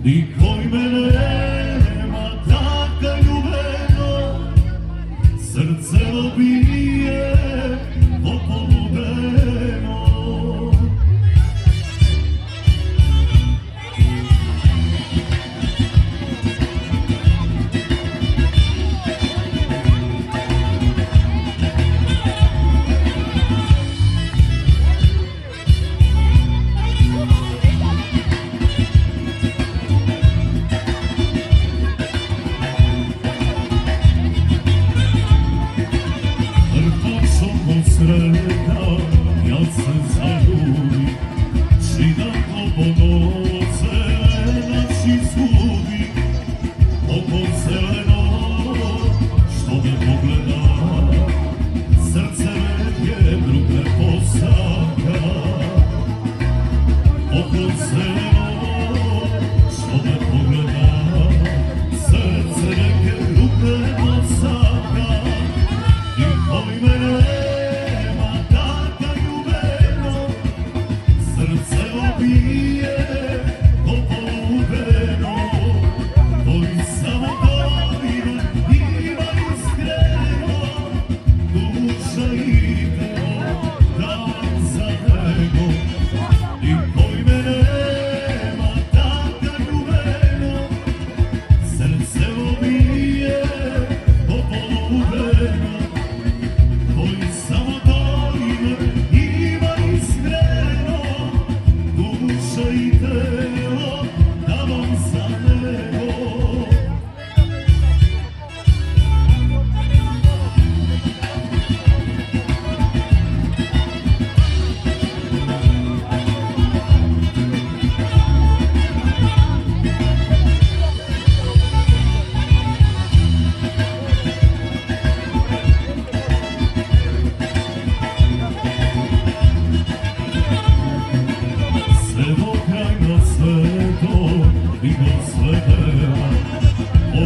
Niko me nema taka ljubeno, srce obije opoludeno. Sretao, ja se zaljubim, široko po noce naš izgubi. Oko zeleno, što me pogleda, srce neke druge posaka. Oko zeleno, što me pogleda, srce neke druge posaka. Nikoj me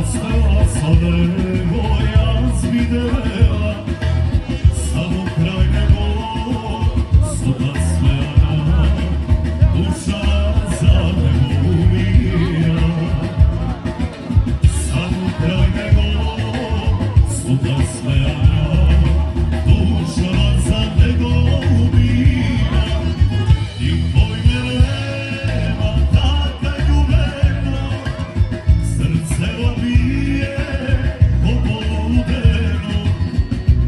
ostala sam nego ja zvidela, samo kraj nego suda smejana, duša za nego umira. Samo kraj nego suda smejana, duša za nego umira. Nikoj me nema taka ljubena, srce obije opoludeno.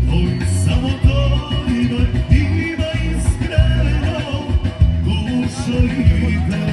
Koji samo to ima iskreno, duša ide.